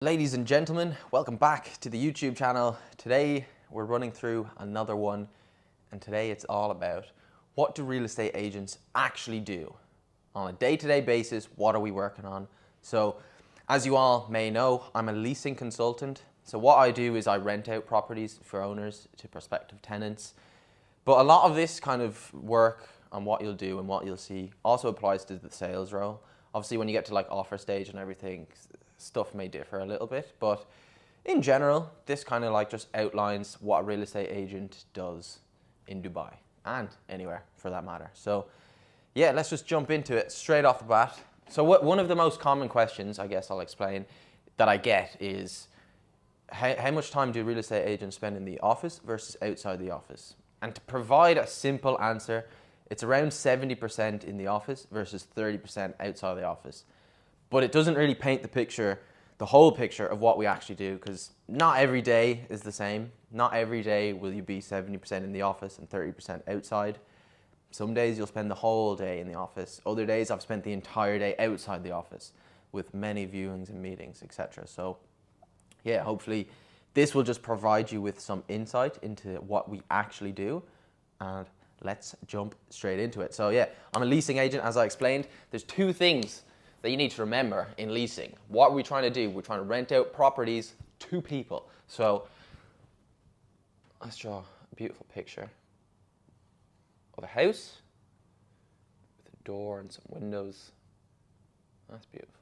Ladies and gentlemen, welcome back to the YouTube channel. Today we're running through another one, and today it's all about what do real estate agents actually do on a day-to-day basis. What are we working on? So as you all may know, I'm a leasing consultant. So what I do is I rent out properties for owners to prospective tenants. But a lot of this kind of work on what you'll do and what you'll see also applies to the sales role. Obviously when you get to like offer stage and everything, stuff may differ a little bit, but in general, this kind of like just outlines what a real estate agent does in Dubai and anywhere for that matter. So yeah, let's just jump into it straight off the bat. So one of the most common questions, I guess I'll explain, that I get is how much time do real estate agents spend in the office versus outside the office? And to provide a simple answer, it's around 70% in the office versus 30% outside the office. But it doesn't really paint the picture, the whole picture of what we actually do, because not every day is the same. Not every day will you be 70% in the office and 30% outside. Some days you'll spend the whole day in the office. Other days I've spent the entire day outside the office with many viewings and meetings, etc. So yeah, hopefully this will just provide you with some insight into what we actually do, and let's jump straight into it. So yeah, I'm a leasing agent, as I explained. There's two things that you need to remember in leasing. What are we trying to do? We're trying to rent out properties to people. So let's draw a beautiful picture of a house with a door and some windows. That's beautiful.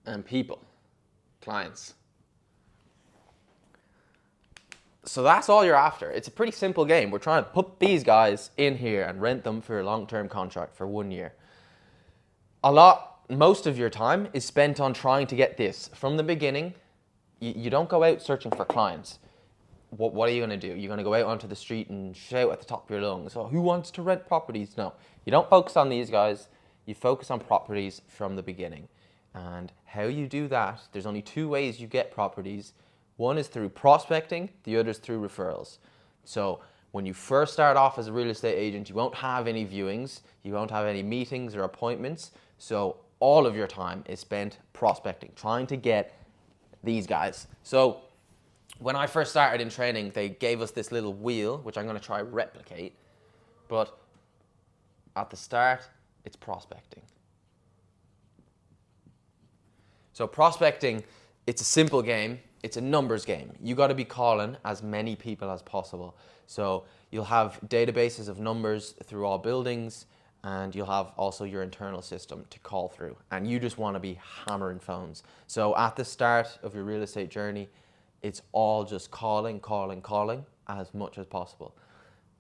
And people, clients. So that's all you're after. It's a pretty simple game. We're trying to put these guys in here and rent them for a long-term contract for 1 year. Most of your time is spent on trying to get this. From the beginning, you don't go out searching for clients. What are you going to do? You're going to go out onto the street and shout at the top of your lungs, oh, who wants to rent properties? No, you don't focus on these guys. You focus on properties from the beginning. And how you do that, there's only two ways you get properties. One is through prospecting, the other is through referrals. So when you first start off as a real estate agent, you won't have any viewings, you won't have any meetings or appointments. So all of your time is spent prospecting, trying to get these guys. So when I first started in training, they gave us this little wheel, which I'm going to try replicate. But at the start, it's prospecting. So prospecting, it's a simple game. It's a numbers game. You got to be calling as many people as possible. So you'll have databases of numbers through all buildings, and you'll have also your internal system to call through. And you just want to be hammering phones. So at the start of your real estate journey, it's all just calling as much as possible.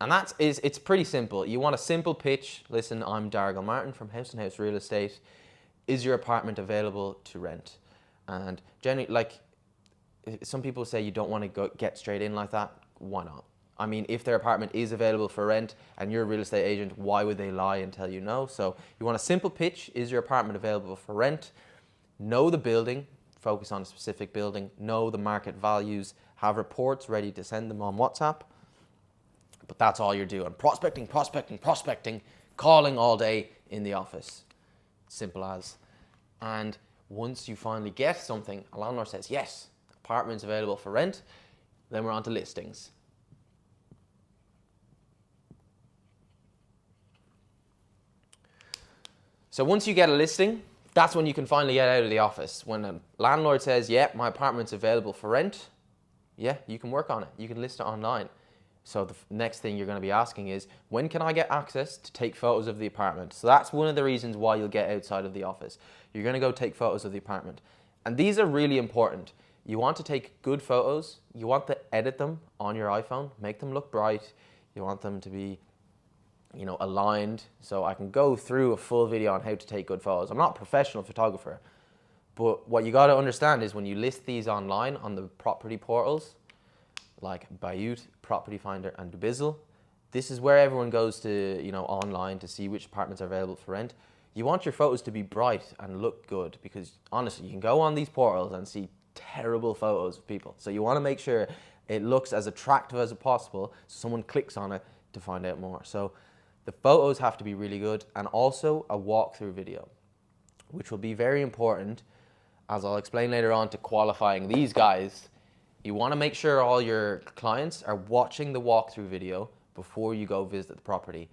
And it's pretty simple. You want a simple pitch. Listen, I'm Dargal Martin from House & House Real Estate. Is your apartment available to rent? And generally, like, some people say you don't want to get straight in like that. Why not? I mean, if their apartment is available for rent and you're a real estate agent, why would they lie and tell you no? So you want a simple pitch. Is your apartment available for rent? Know the building. Focus on a specific building. Know the market values. Have reports ready to send them on WhatsApp. But that's all you're doing. Prospecting, calling all day in the office. Simple as. And once you finally get something, a landlord says, yes, apartment's available for rent, then we're on to listings. So once you get a listing, that's when you can finally get out of the office. When a landlord says, yeah, my apartment's available for rent, yeah, you can work on it. You can list it online. So the next thing you're going to be asking is, when can I get access to take photos of the apartment? So that's one of the reasons why you'll get outside of the office. You're going to go take photos of the apartment. And these are really important. You want to take good photos. You want to edit them on your iPhone, make them look bright. You want them to be, aligned. So I can go through a full video on how to take good photos. I'm not a professional photographer, but what you got to understand is when you list these online on the property portals, like Bayut, Property Finder, and Dubizzle, this is where everyone goes to, online to see which apartments are available for rent. You want your photos to be bright and look good, because honestly, you can go on these portals and see terrible photos of people. So you want to make sure it looks as attractive as possible so someone clicks on it to find out more. So the photos have to be really good, and also a walkthrough video, which will be very important as I'll explain later on, to qualifying these guys, you want to make sure all your clients are watching the walkthrough video before you go visit the property.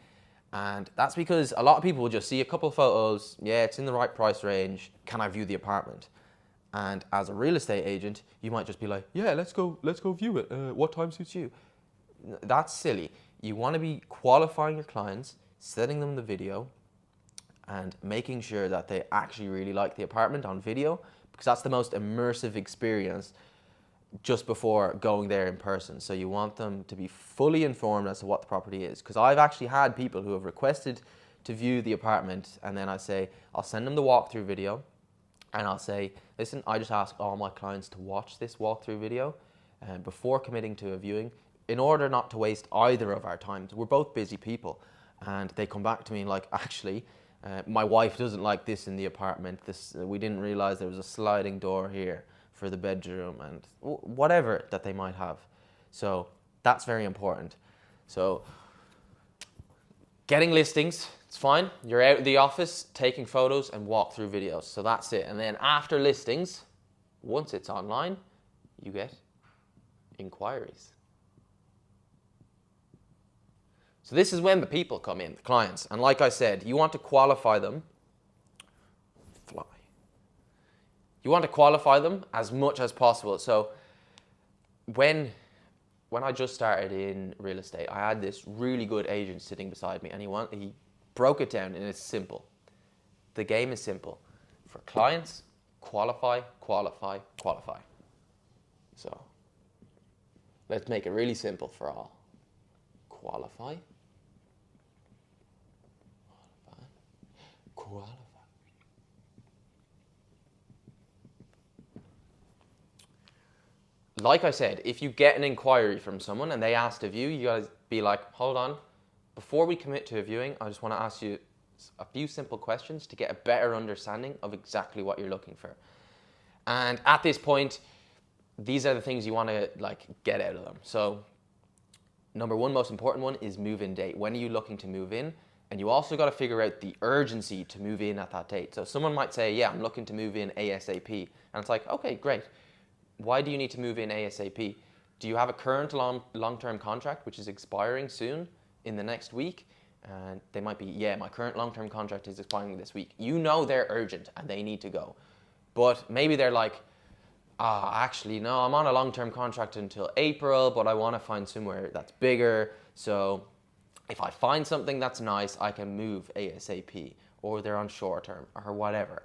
And that's because a lot of people will just see a couple of photos, yeah, it's in the right price range, can I view the apartment? And as a real estate agent, you might just be like, yeah, let's go view it. What time suits you? That's silly. You want to be qualifying your clients, sending them the video, and making sure that they actually really like the apartment on video, because that's the most immersive experience just before going there in person. So you want them to be fully informed as to what the property is. Because I've actually had people who have requested to view the apartment, and then I say, I'll send them the walkthrough video, and I'll say, listen, I just ask all my clients to watch this walkthrough video before committing to a viewing, in order not to waste either of our times. We're both busy people. And they come back to me like, actually, my wife doesn't like this in the apartment. We didn't realize there was a sliding door here for the bedroom, and whatever that they might have. So that's very important. So getting listings, it's fine. You're out of the office taking photos and walkthrough videos. So that's it. And then after listings, once it's online, you get inquiries. So this is when the people come in, the clients. And like I said, you want to qualify them. You want to qualify them as much as possible. So when I just started in real estate, I had this really good agent sitting beside me, and he broke it down, and it's simple. The game is simple. For clients, qualify, qualify, qualify. So let's make it really simple for all. Qualify. Qualify. Like I said, if you get an inquiry from someone and they ask to view, you guys be like, hold on, before we commit to a viewing, I just want to ask you a few simple questions to get a better understanding of exactly what you're looking for. And at this point, these are the things you want to get out of them. So number one, most important one, is move-in date. When are you looking to move in? And you also got to figure out the urgency to move in at that date. So someone might say, yeah, I'm looking to move in ASAP. And it's like, okay, great. Why do you need to move in ASAP? Do you have a current long-term contract which is expiring soon in the next week? And they might be, yeah, my current long-term contract is expiring this week. You know they're urgent and they need to go. But maybe they're like, actually, no, I'm on a long-term contract until April, but I want to find somewhere that's bigger. So if I find something that's nice, I can move ASAP. Or they're on short-term or whatever.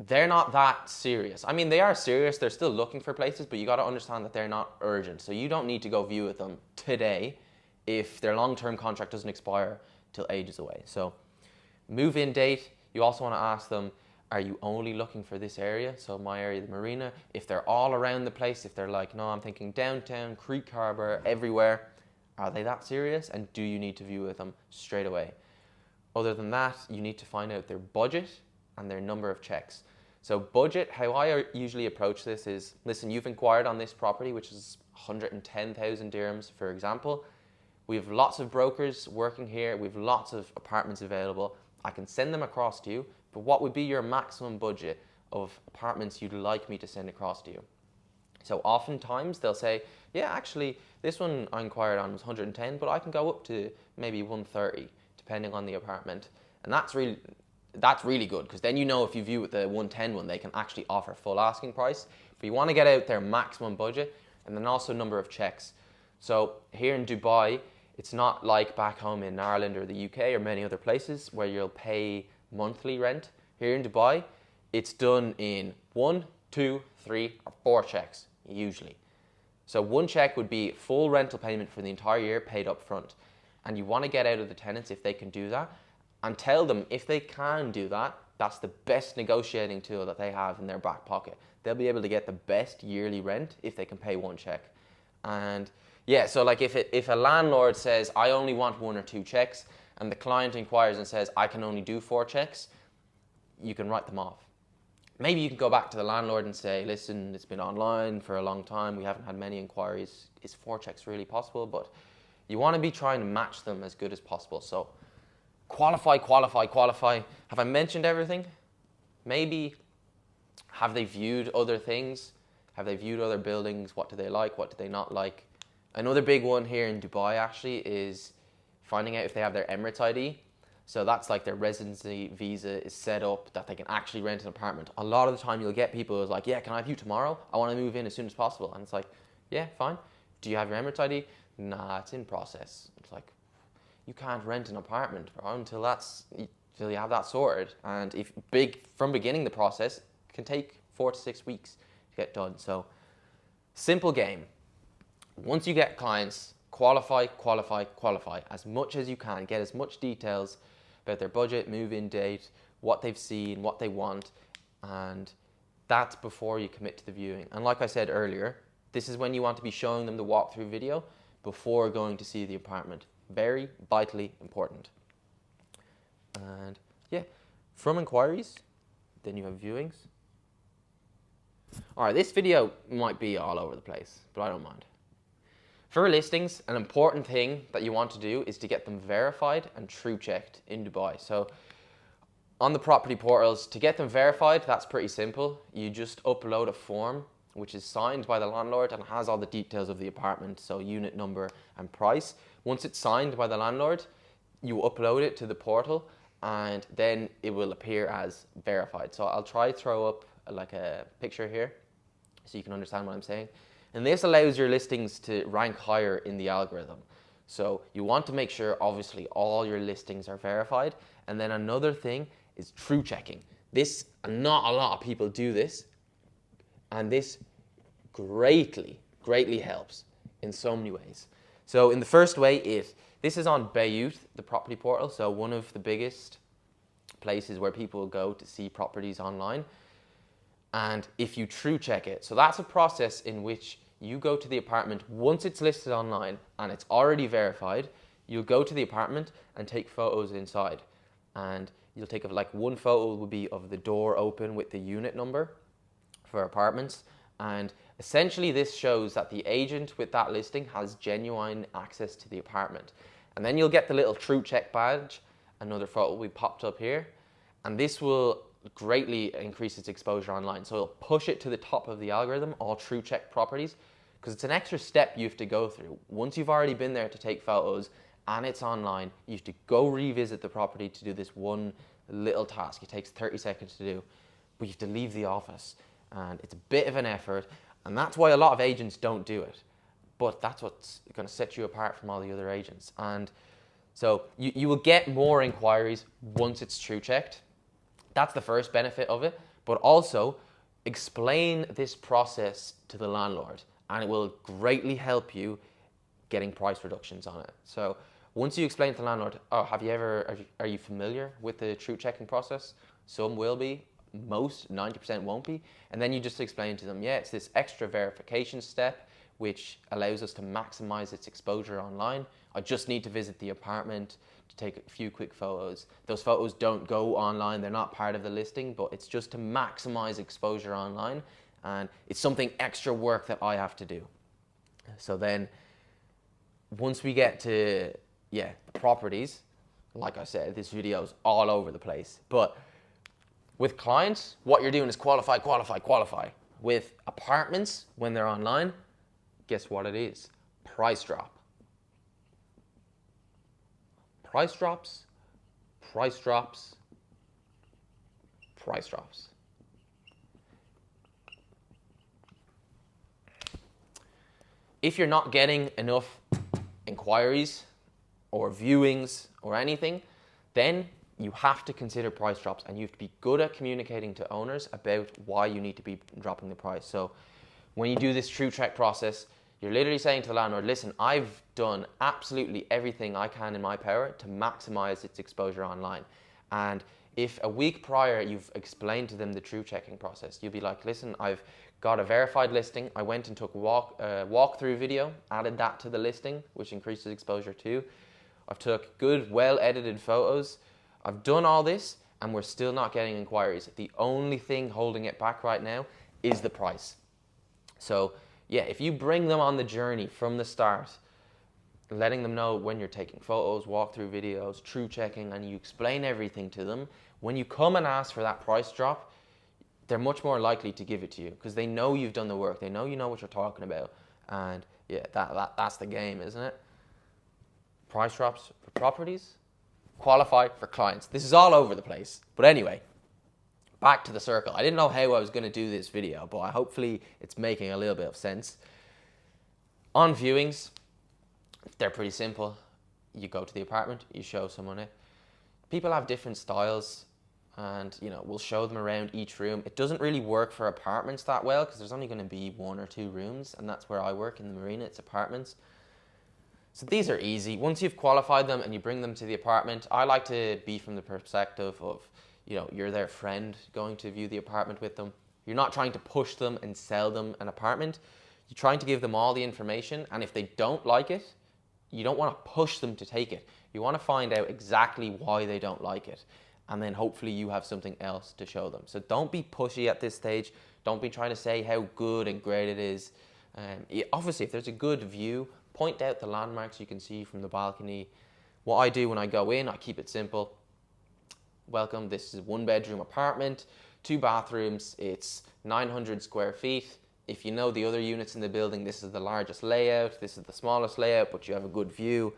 They're not that serious. I mean, they are serious. They're still looking for places, but you got to understand that they're not urgent. So you don't need to go view with them today if their long-term contract doesn't expire till ages away. So move-in date, you also want to ask them, are you only looking for this area? So my area, the marina. If they're all around the place, if they're like, no, I'm thinking downtown, Creek Harbour, everywhere, are they that serious? And do you need to view with them straight away? Other than that, you need to find out their budget and their number of checks. So budget, how I usually approach this is, listen, you've inquired on this property, which is 110,000 dirhams, for example. We have lots of brokers working here. We have lots of apartments available. I can send them across to you, but what would be your maximum budget of apartments you'd like me to send across to you? So oftentimes they'll say, yeah, actually, this one I inquired on was 110, but I can go up to maybe 130, depending on the apartment. And that's really good, because then you know if you view with the 110 one, they can actually offer full asking price. But you want to get out their maximum budget, and then also number of checks. So here in Dubai, it's not like back home in Ireland or the UK or many other places where you'll pay monthly rent. Here in Dubai, it's done in 1, 2, 3, or 4 checks, usually. So one check would be full rental payment for the entire year paid up front. And you want to get out of the tenants if they can do that, and tell them if they can do that, that's the best negotiating tool that they have in their back pocket. They'll be able to get the best yearly rent if they can pay one check. And yeah, so like if a landlord says, I only want 1 or 2 checks, and the client inquires and says, I can only do 4 checks, you can write them off. Maybe you can go back to the landlord and say, listen, it's been online for a long time. We haven't had many inquiries. Is 4 checks really possible? But you want to be trying to match them as good as possible. So qualify, qualify, qualify. Have I mentioned everything? Maybe Have they viewed other things? Have they viewed other buildings? What do they like? What do they not like? Another big one here in Dubai actually is finding out if they have their Emirates ID. So that's like their residency visa is set up that they can actually rent an apartment. A lot of the time you'll get people who's like, yeah, can I have you tomorrow? I want to move in as soon as possible. And it's like, yeah, fine. Do you have your Emirates ID? Nah, it's in process. It's like, you can't rent an apartment, bro, until you have that sorted. And if from beginning the process can take 4 to 6 weeks to get done. So simple game. Once you get clients, qualify as much as you can. Get as much details about their budget, move-in date, what they've seen, what they want, and that's before you commit to the viewing. And like I said earlier, this is when you want to be showing them the walkthrough video before going to see the apartment. Very vitally important. And yeah, from inquiries, then you have viewings. All right, this video might be all over the place, but I don't mind. For listings, an important thing that you want to do is to get them verified and true checked in Dubai. So on the property portals, to get them verified, that's pretty simple. You just upload a form which is signed by the landlord and has all the details of the apartment, so unit number and price. Once it's signed by the landlord, you upload it to the portal and then it will appear as verified. So I'll try to throw up like a picture here so you can understand what I'm saying. And this allows your listings to rank higher in the algorithm. So you want to make sure, obviously, all your listings are verified. And then another thing is true checking. Not a lot of people do this. And this greatly helps in so many ways. So in the first way, this is on Bayut, the property portal. So one of the biggest places where people go to see properties online. And if you true check it, so that's a process in which you go to the apartment once it's listed online and it's already verified. You'll go to the apartment and take photos inside, and you'll take one photo will be of the door open with the unit number for apartments, and essentially this shows that the agent with that listing has genuine access to the apartment. And then you'll get the little true check badge. Another photo will be popped up here, and this will greatly increase its exposure online. So it'll push it to the top of the algorithm, all true check properties, because it's an extra step you have to go through. Once you've already been there to take photos and it's online, you have to go revisit the property to do this one little task. It takes 30 seconds to do, but you have to leave the office and it's a bit of an effort, and that's why a lot of agents don't do it. But that's what's going to set you apart from all the other agents. And so you will get more inquiries once it's true checked. That's the first benefit of it, but also explain this process to the landlord and it will greatly help you getting price reductions on it. So once you explain to the landlord, are you familiar with the true checking process? Some will be, most 90% won't be. And then you just explain to them, yeah, it's this extra verification step which allows us to maximize its exposure online. I just need to visit the apartment to take a few quick photos. Those photos don't go online, they're not part of the listing, but it's just to maximize exposure online, and it's something extra work that I have to do. So then once we get to properties, like I said, this video is all over the place, but with clients, what you're doing is qualify. With apartments, when they're online, guess what it is? Price drop. Price drops, price drops, price drops. If you're not getting enough inquiries or viewings or anything, then you have to consider price drops, and you have to be good at communicating to owners about why you need to be dropping the price. So when you do this true check process, you're literally saying to the landlord, listen, I've done absolutely everything I can in my power to maximize its exposure online. And if a week prior you've explained to them the true checking process, you'll be like, listen, I've got a verified listing. I went and took a walkthrough video, added that to the listing, which increases exposure too. I've took good, well-edited photos. I've done all this and we're still not getting inquiries. The only thing holding it back right now is the price. So yeah, if you bring them on the journey from the start, letting them know when you're taking photos, walkthrough videos, true checking, and you explain everything to them, when you come and ask for that price drop, they're much more likely to give it to you because they know you've done the work. They know you know what you're talking about. And yeah, that's the game, isn't it? Price drops for properties, qualify for clients. This is all over the place. But anyway, back to the circle. I didn't know how I was going to do this video, but hopefully it's making a little bit of sense. On viewings, they're pretty simple. You go to the apartment, you show someone it. People have different styles, and we'll show them around each room. It doesn't really work for apartments that well because there's only going to be 1 or 2 rooms, and that's where I work in the marina. It's apartments. So these are easy. Once you've qualified them and you bring them to the apartment, I like to be from the perspective of, you're their friend going to view the apartment with them. You're not trying to push them and sell them an apartment. You're trying to give them all the information, and if they don't like it, you don't want to push them to take it. You want to find out exactly why they don't like it, and then hopefully you have something else to show them. So don't be pushy at this stage. Don't be trying to say how good and great it is. Obviously, if there's a good view, point out the landmarks you can see from the balcony. What I do when I go in, I keep it simple. Welcome, this is a 1-bedroom apartment, 2 bathrooms, it's 900 square feet. If you know the other units in the building, this is the largest layout, this is the smallest layout, but you have a good view.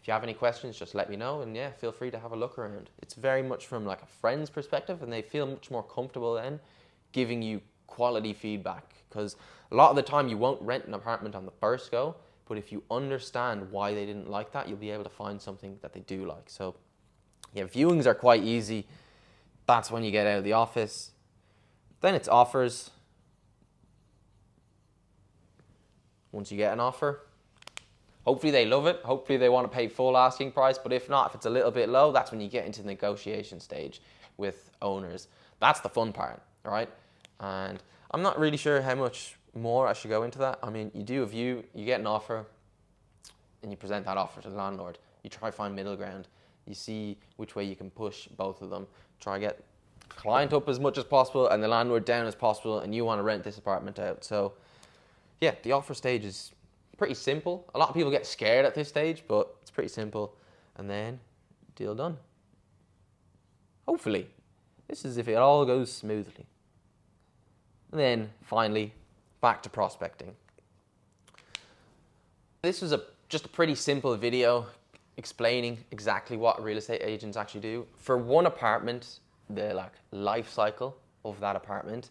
If you have any questions, just let me know, and yeah, feel free to have a look around. It's very much from like a friend's perspective, and they feel much more comfortable then giving you quality feedback, because a lot of the time you won't rent an apartment on the first go, but if you understand why they didn't like that, you'll be able to find something that they do like. So yeah, viewings are quite easy. That's when you get out of the office. Then it's offers. Once you get an offer, hopefully they love it. Hopefully they want to pay full asking price. But if not, if it's a little bit low, that's when you get into the negotiation stage with owners. That's the fun part, right? And I'm not really sure how much more I should go into that. I mean, you do a view, you get an offer, and you present that offer to the landlord. You try to find middle ground. You see which way you can push both of them. Try to get the client up as much as possible and the landlord down as possible, and you want to rent this apartment out. So yeah, the offer stage is pretty simple. A lot of people get scared at this stage, but it's pretty simple. And then, deal done. Hopefully. This is if it all goes smoothly. And then, finally, back to prospecting. This was just a pretty simple video explaining exactly what real estate agents actually do. For one apartment, the life cycle of that apartment.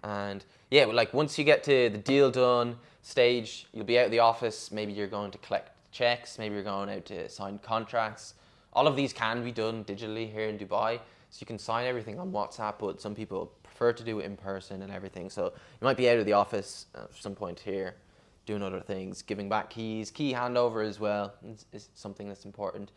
And yeah, once you get to the deal done stage, you'll be out of the office. Maybe you're going to collect checks. Maybe you're going out to sign contracts. All of these can be done digitally here in Dubai. So you can sign everything on WhatsApp, but some people prefer to do it in person and everything. So you might be out of the office at some point here, doing other things, giving back keys. Key handover as well is something that's important.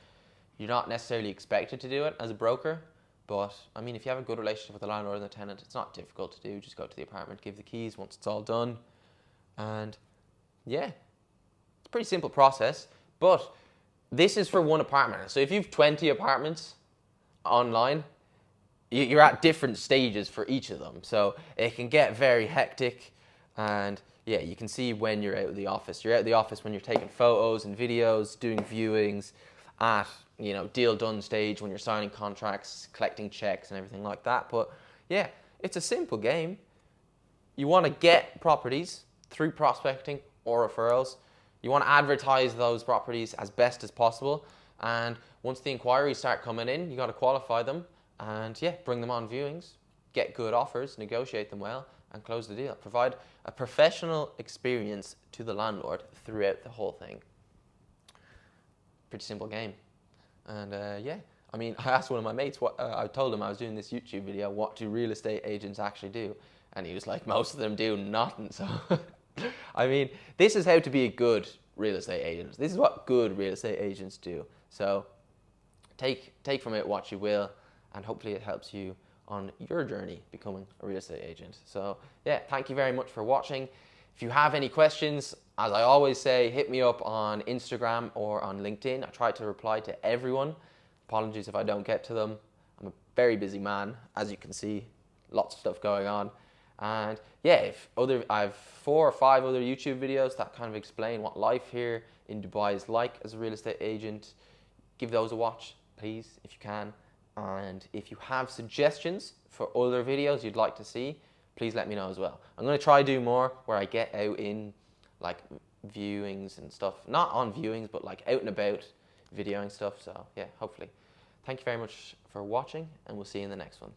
You're not necessarily expected to do it as a broker, but I mean, if you have a good relationship with the landlord and the tenant, it's not difficult to do. Just go to the apartment, give the keys once it's all done. And yeah, it's a pretty simple process, but this is for one apartment. So if you have 20 apartments online, you're at different stages for each of them. So it can get very hectic, and yeah, you can see when you're out of the office. You're out of the office when you're taking photos and videos, doing viewings, at deal done stage when you're signing contracts, collecting checks and everything like that. But yeah, it's a simple game. You want to get properties through prospecting or referrals. You want to advertise those properties as best as possible. And once the inquiries start coming in, you got to qualify them and yeah, bring them on viewings, get good offers, negotiate them well, and close the deal. Provide a professional experience to the landlord throughout the whole thing. Pretty simple game. And yeah, I mean, I asked one of my mates, I told him I was doing this YouTube video, what do real estate agents actually do? And he was like, most of them do nothing. So, I mean, this is how to be a good real estate agent. This is what good real estate agents do. So, take from it what you will, and hopefully it helps you on your journey becoming a real estate agent. So, yeah, thank you very much for watching. If you have any questions, as I always say, hit me up on Instagram or on LinkedIn. I try to reply to everyone. Apologies if I don't get to them. I'm a very busy man, as you can see, lots of stuff going on. And yeah, I have 4 or 5 other YouTube videos that kind of explain what life here in Dubai is like as a real estate agent. Give those a watch, please, if you can. And if you have suggestions for other videos you'd like to see, please let me know as well. I'm going to try do more where I get out in like viewings and stuff. Not on viewings, but like out and about videoing stuff. So yeah, hopefully. Thank you very much for watching, and we'll see you in the next one.